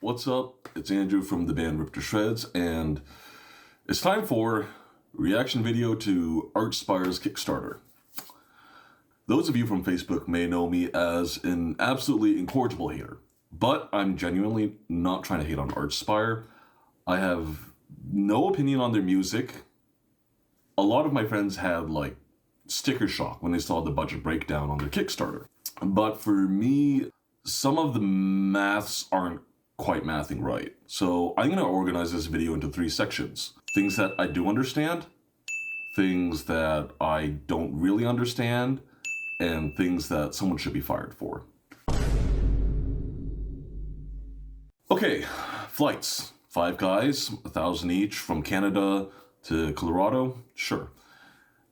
What's up? It's Andrew from the band Ripped to Shreds, and it's time for reaction video to Archspire's Kickstarter. Those of you from Facebook may know me as an absolutely incorrigible hater, but I'm genuinely not trying to hate on Archspire. I have no opinion on their music. A lot of my friends had sticker shock when they saw the budget breakdown on their Kickstarter. But for me, some of the maths aren't quite mathing right. So I'm going to organize this video into 3 sections. Things that I do understand, things that I don't really understand, and things that someone should be fired for. Okay, flights. 5 guys, $1,000 each from Canada to Colorado, sure.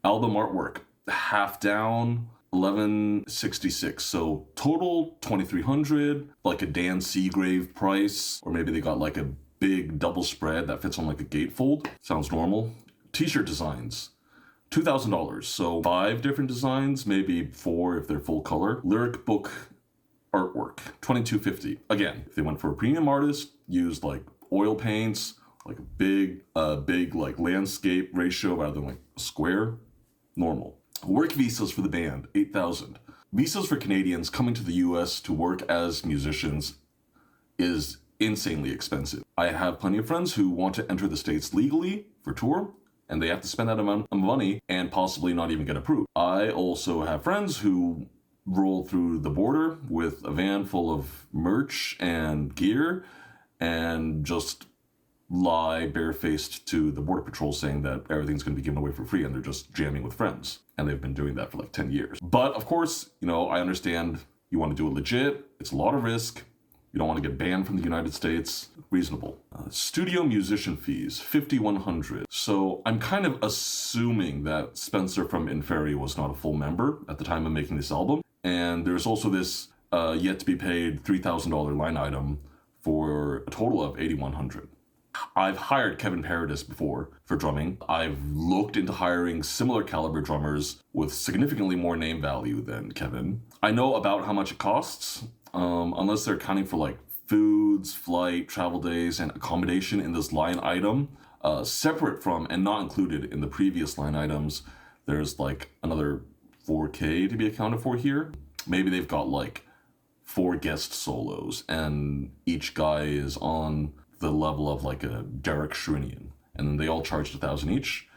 Album artwork, half down, $11.66. So total $2,300, like a Dan Seagrave price, or maybe they got like a big double spread that fits on like a gatefold. Sounds normal. T-shirt designs, $2,000. So 5 different designs, maybe 4 if they're full color. Lyric book artwork, $22.50. Again, if they went for a premium artist, used like oil paints, like a big like landscape ratio rather than like a square, normal. Work visas for the band, $8,000. Visas for Canadians coming to the US to work as musicians is insanely expensive. I have plenty of friends who want to enter the States legally for tour, and they have to spend that amount of money and possibly not even get approved. I also have friends who roll through the border with a van full of merch and gear and just lie barefaced to the border patrol saying that everything's going to be given away for free, and they're just jamming with friends. And they've been doing that for like 10 years. But of course, I understand you want to do it legit. It's a lot of risk. You don't want to get banned from the United States. Reasonable. Studio musician fees, $5,100. So I'm kind of assuming that Spencer from Inferi was not a full member at the time of making this album. And there's also this yet to be paid $3,000 line item for a total of $8,100. I've hired Kevin Paradis before for drumming. I've looked into hiring similar caliber drummers with significantly more name value than Kevin. I know about how much it costs, unless they're accounting for like foods, flight, travel days, and accommodation in this line item. Separate from and not included in the previous line items, there's like another $4,000 to be accounted for here. Maybe they've got like 4 guest solos, and each guy is on the level of like a Derek Shrunian, and then they all charged $1,000 each.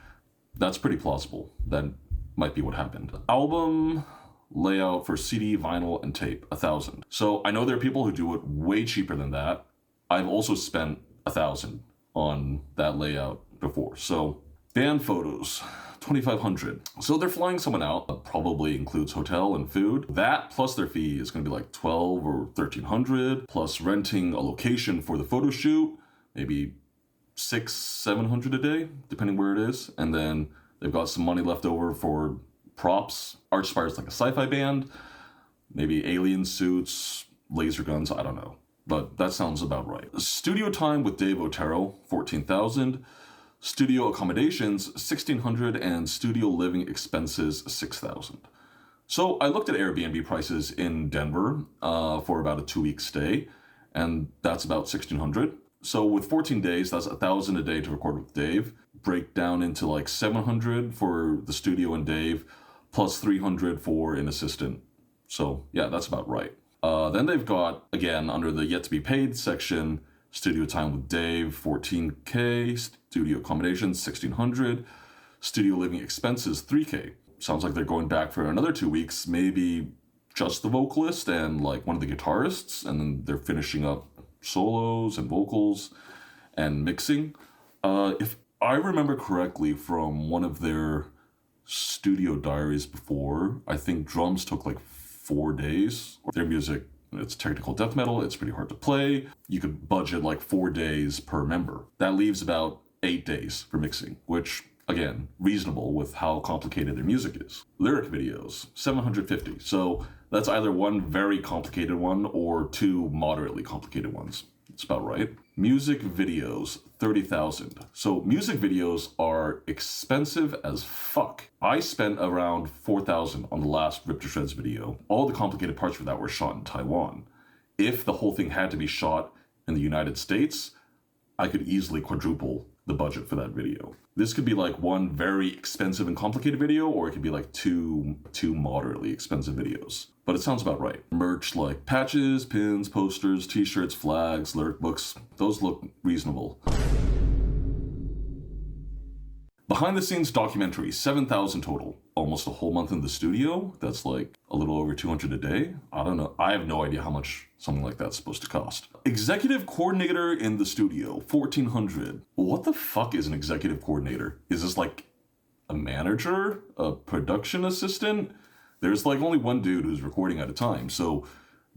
That's pretty plausible. That might be what happened. Album layout for CD, vinyl, and tape, $1,000. So I know there are people who do it way cheaper than that. I've also spent $1,000 on that layout before. So band photos, $2,500. So they're flying someone out. That probably includes hotel and food. That plus their fee is going to be like $1,200 or $1,300, plus renting a location for the photo shoot, maybe $600-700 a day, depending where it is. And then they've got some money left over for props. Archspire is like a sci-fi band, maybe alien suits, laser guns, I don't know. But that sounds about right. Studio time with Dave Otero, $14,000. Studio accommodations, $1,600, and studio living expenses, $6,000. So I looked at Airbnb prices in Denver for about a 2-week stay, and that's about $1,600. So with 14 days, that's $1,000 a day to record with Dave. Break down into like $700 for the studio and Dave, plus $300 for an assistant. So yeah, that's about right. Then they've got, again, under the yet to be paid section, studio time with Dave, $14,000. Studio accommodations, $1,600. Studio living expenses, $3,000. Sounds like they're going back for another 2 weeks, maybe just the vocalist and like one of the guitarists, and then they're finishing up solos and vocals and mixing. If I remember correctly from one of their studio diaries before, I think drums took like 4 days. Their music, it's technical death metal, it's pretty hard to play. You could budget like 4 days per member. That leaves about 8 days for mixing, which, again, reasonable with how complicated their music is. Lyric videos, $750. So that's either one very complicated one or 2 moderately complicated ones. It's about right. Music videos, $30,000. So music videos are expensive as fuck. I spent around $4,000 on the last Ripped to Shreds video. All the complicated parts for that were shot in Taiwan. If the whole thing had to be shot in the United States, I could easily quadruple the budget for that video. This could be like one very expensive and complicated video, or it could be like two moderately expensive videos. But it sounds about right. Merch like patches, pins, posters, t-shirts, flags, lyric books, those look reasonable. Behind the scenes documentary, 7,000 total. Almost a whole month in the studio. That's like a little over 200 a day. I don't know. I have no idea how much something like that's supposed to cost. Executive coordinator in the studio, 1,400. What the fuck is an executive coordinator? Is this like a manager? A production assistant? There's like only one dude who's recording at a time. So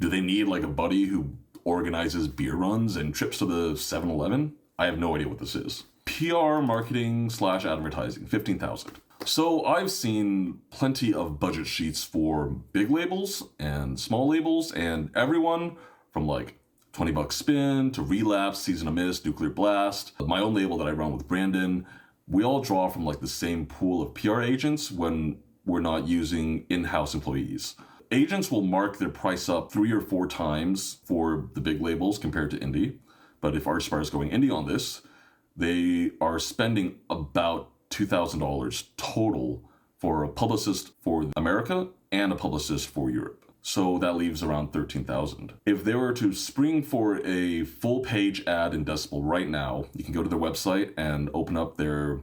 do they need like a buddy who organizes beer runs and trips to the 7-Eleven? I have no idea what this is. PR marketing / advertising, 15,000. So I've seen plenty of budget sheets for big labels and small labels, and everyone from like $20 Spin to Relapse, Season of Mist, Nuclear Blast, my own label that I run with Brandon, we all draw from like the same pool of PR agents when we're not using in-house employees. Agents will mark their price up 3 or 4 times for the big labels compared to indie, but if Archspire is going indie on this, they are spending about $2,000 total for a publicist for America and a publicist for Europe. So that leaves around 13,000. If they were to spring for a full page ad in Decibel right now, you can go to their website and open up their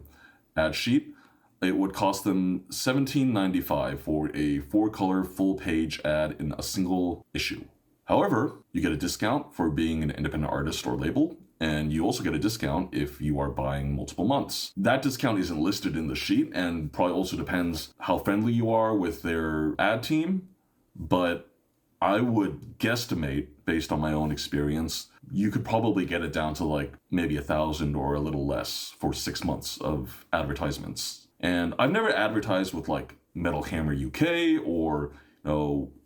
ad sheet. It would cost them $17.95 for a 4-color full page ad in a single issue. However, you get a discount for being an independent artist or label, and you also get a discount if you are buying multiple months. That discount isn't listed in the sheet, and probably also depends how friendly you are with their ad team, but I would guesstimate, based on my own experience, you could probably get it down to like maybe 1,000 or a little less for 6 months of advertisements. And I've never advertised with like Metal Hammer UK or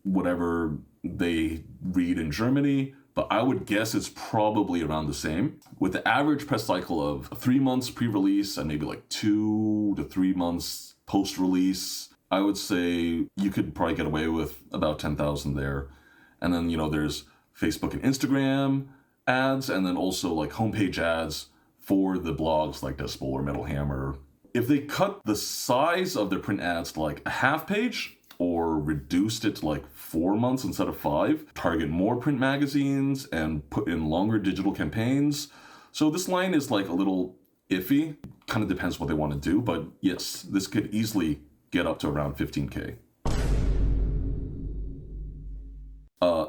whatever they read in Germany, but I would guess it's probably around the same. With the average press cycle of 3 months pre-release and maybe like 2 to 3 months post-release, I would say you could probably get away with about 10,000 there. And then, there's Facebook and Instagram ads, and then also like homepage ads for the blogs like Decibel or Metal Hammer. If they cut the size of their print ads to like a half page, or reduced it to like 4 months instead of 5, target more print magazines and put in longer digital campaigns. So this line is like a little iffy, kind of depends what they want to do, but yes, this could easily get up to around 15K.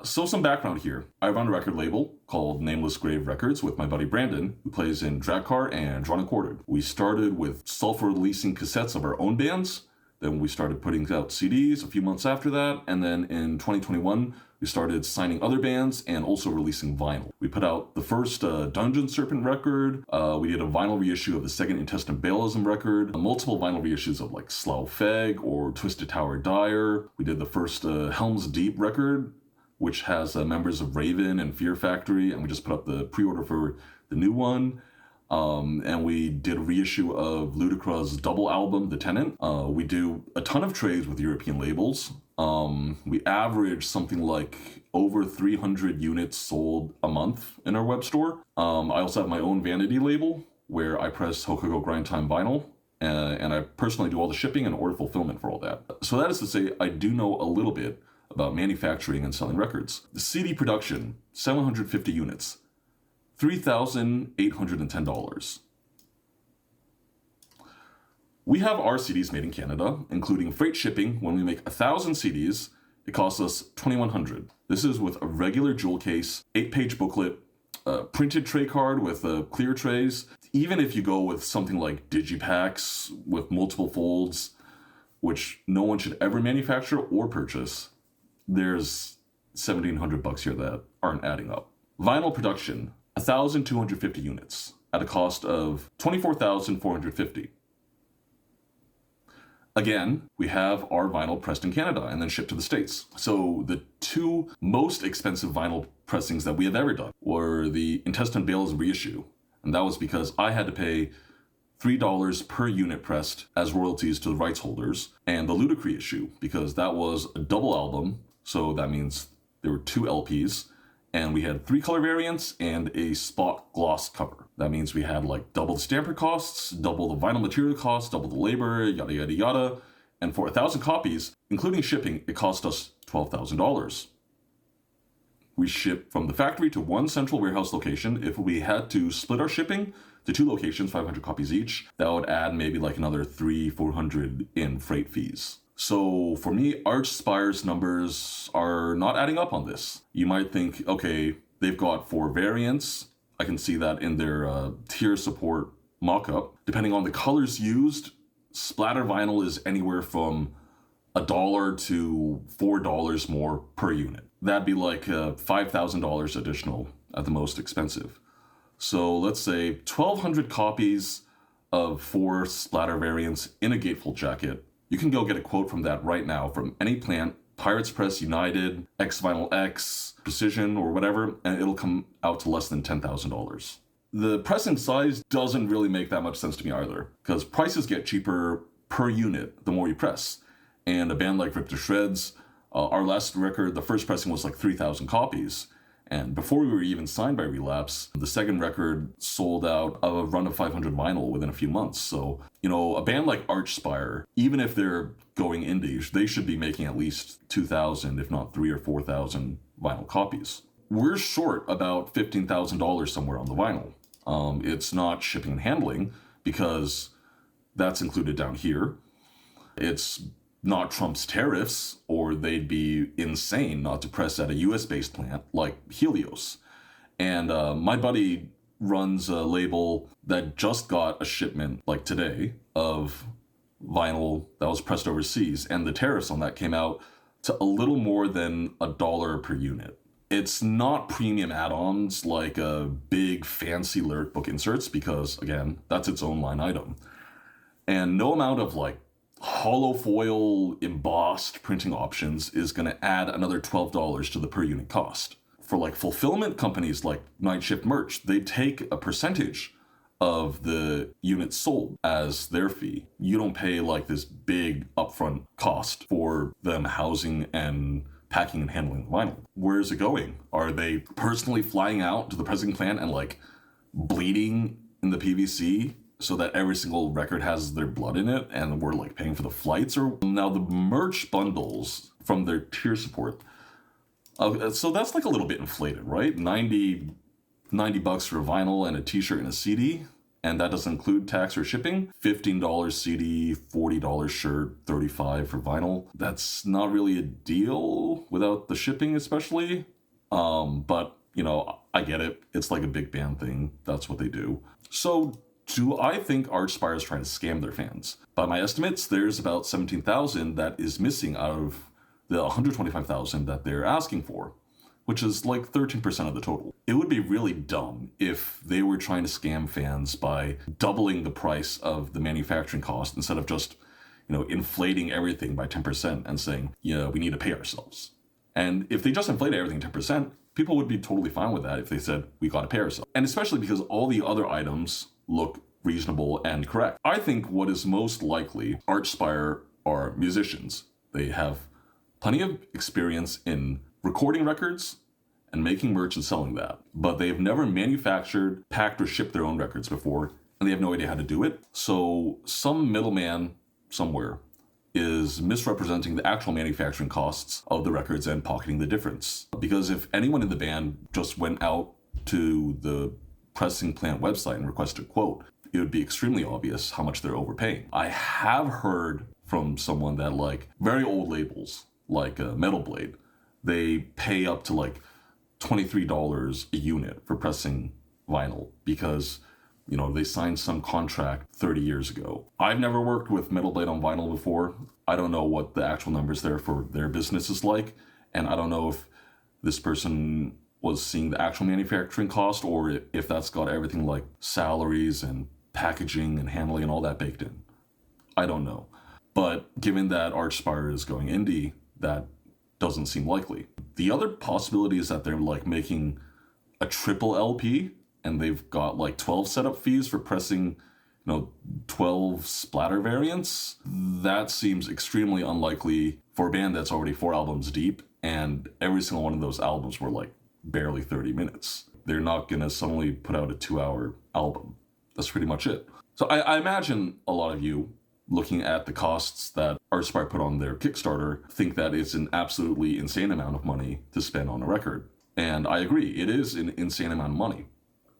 So some background here. I run a record label called Nameless Grave Records with my buddy Brandon, who plays in Dragcar and Drawn and Quartered. We started with self-releasing cassettes of our own bands. Then we started putting out CDs a few months after that. And then in 2021, we started signing other bands and also releasing vinyl. We put out the first Dungeon Serpent record. We did a vinyl reissue of the second Intestinal Balism record. Multiple vinyl reissues of like Slough Feg or Twisted Tower Dire. We did the first Helm's Deep record, which has members of Raven and Fear Factory. And we just put up the pre-order for the new one. And we did a reissue of Ludacra's double album, The Tenant. We do a ton of trades with European labels. We average something like over 300 units sold a month in our web store. I also have my own vanity label where I press Hokugo Grind Time vinyl. And I personally do all the shipping and order fulfillment for all that. So that is to say, I do know a little bit about manufacturing and selling records. The CD production, 750 units. $3,810. We have our CDs made in Canada, including freight shipping. When we make 1,000 CDs, it costs us $2,100. This is with a regular jewel case, 8-page booklet, a printed tray card with clear trays. Even if you go with something like Digipacks with multiple folds, which no one should ever manufacture or purchase, there's $1,700 here that aren't adding up. Vinyl production, 1,250 units at a cost of $24,450. Again, we have our vinyl pressed in Canada and then shipped to the States. So the 2 most expensive vinyl pressings that we have ever done were the Intestinal Balism reissue. And that was because I had to pay $3 per unit pressed as royalties to the rights holders, and the Ludacris issue because that was a double album. So that means there were 2 LPs, And we had 3 color variants and a spot gloss cover. That means we had like double the stamper costs, double the vinyl material costs, double the labor, yada yada yada. And for 1,000 copies, including shipping, it cost us $12,000. We ship from the factory to one central warehouse location. If we had to split our shipping to 2 locations, 500 copies each, that would add maybe like another $300-400 in freight fees. So for me, Archspire's numbers are not adding up on this. You might think, okay, they've got 4 variants. I can see that in their tier support mockup. Depending on the colors used, splatter vinyl is anywhere from $1 to $4 more per unit. That'd be like $5,000 additional at the most expensive. So let's say 1,200 copies of 4 splatter variants in a gatefold jacket. You can go get a quote from that right now from any plant, Pirates Press, United, X Vinyl X, Precision, or whatever, and it'll come out to less than $10,000. The pressing size doesn't really make that much sense to me either, because prices get cheaper per unit the more you press. And a band like Rip to Shreds, our last record, the first pressing was like 3,000 copies. And before we were even signed by Relapse, the second record sold out of a run of 500 vinyl within a few months. So, a band like Archspire, even if they're going indie, they should be making at least 2,000, if not 3,000 or 4,000 vinyl copies. We're short about $15,000 somewhere on the vinyl. It's not shipping and handling because that's included down here. It's not Trump's tariffs, or they'd be insane not to press at a US-based plant like Helios. And my buddy runs a label that just got a shipment, like today, of vinyl that was pressed overseas, and the tariffs on that came out to a little more than $1 per unit. It's not premium add-ons like a big fancy lyric book inserts, because, again, that's its own line item. And no amount of like hollow foil embossed printing options is going to add another $12 to the per unit cost. For like fulfillment companies like Night Shift Merch, they take a percentage of the units sold as their fee. You don't pay like this big upfront cost for them housing and packing and handling the vinyl. Where is it going? Are they personally flying out to the pressing plant and like bleeding in the PVC so that every single record has their blood in it and we're like paying for the flights? Or now the merch bundles from their tier support, so that's like a little bit inflated, right? 90 bucks for a vinyl and a t-shirt and a CD, and that doesn't include tax or shipping. $15 CD, $40 shirt, $35 for vinyl. That's not really a deal without the shipping, especially. But I get it. It's like a big band thing. That's what they do. So do I think Archspire is trying to scam their fans? By my estimates, there's about 17,000 that is missing out of the 125,000 that they're asking for, which is like 13% of the total. It would be really dumb if they were trying to scam fans by doubling the price of the manufacturing cost instead of just, inflating everything by 10% and saying, we need to pay ourselves. And if they just inflated everything 10%, people would be totally fine with that if they said, we got to pay ourselves. And especially because all the other items look reasonable and correct. I think what is most likely, Archspire are musicians. They have plenty of experience in recording records and making merch and selling that, but they've never manufactured, packed, or shipped their own records before, and they have no idea how to do it. So some middleman somewhere is misrepresenting the actual manufacturing costs of the records and pocketing the difference. Because if anyone in the band just went out to the pressing plant website and requested a quote, it would be extremely obvious how much they're overpaying. I have heard from someone that like very old labels, like Metal Blade, they pay up to like $23 a unit for pressing vinyl because, they signed some contract 30 years ago. I've never worked with Metal Blade on vinyl before. I don't know what the actual numbers there for their business is like, and I don't know if this person was seeing the actual manufacturing cost or if that's got everything like salaries and packaging and handling and all that baked in. I don't know. But given that Archspire is going indie, that doesn't seem likely. The other possibility is that they're like making a triple LP and they've got like 12 setup fees for pressing, 12 splatter variants. That seems extremely unlikely for a band that's already 4 albums deep, and every single one of those albums were like barely 30 minutes. They're not gonna suddenly put out a 2-hour album. That's pretty much it. So I imagine a lot of you, looking at the costs that Archspire put on their Kickstarter, think that it's an absolutely insane amount of money to spend on a record. And I agree, it is an insane amount of money.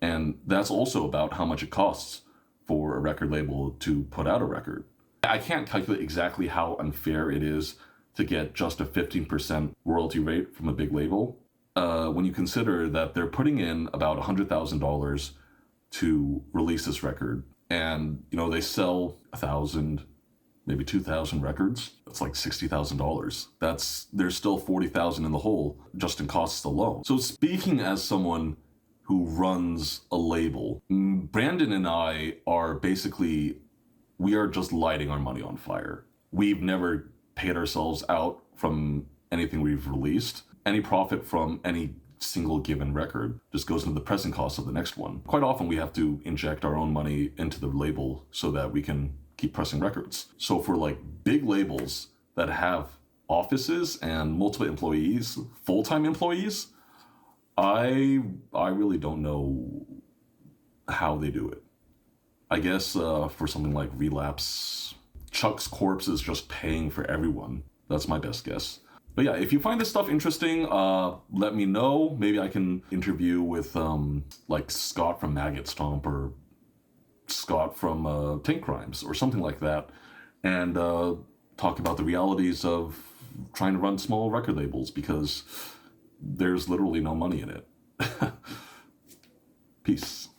And that's also about how much it costs for a record label to put out a record. I can't calculate exactly how unfair it is to get just a 15% royalty rate from a big label, when you consider that they're putting in about $100,000 to release this record, and they sell 1,000, maybe 2,000 records. That's like $60,000. There's still 40,000 in the hole just in costs alone. So speaking as someone who runs a label, Brandon and I are basically, we are just lighting our money on fire. We've never paid ourselves out from anything we've released. Any profit from any single given record just goes into the pressing costs of the next one. Quite often we have to inject our own money into the label so that we can keep pressing records. So for like big labels that have offices and multiple employees, full-time employees, I really don't know how they do it. I guess for something like Relapse, Chuck's corpse is just paying for everyone. That's my best guess. But yeah, if you find this stuff interesting, let me know. Maybe I can interview with like Scott from Maggot Stomp or Scott from Tank Crimes or something like that, and talk about the realities of trying to run small record labels, because there's literally no money in it. Peace.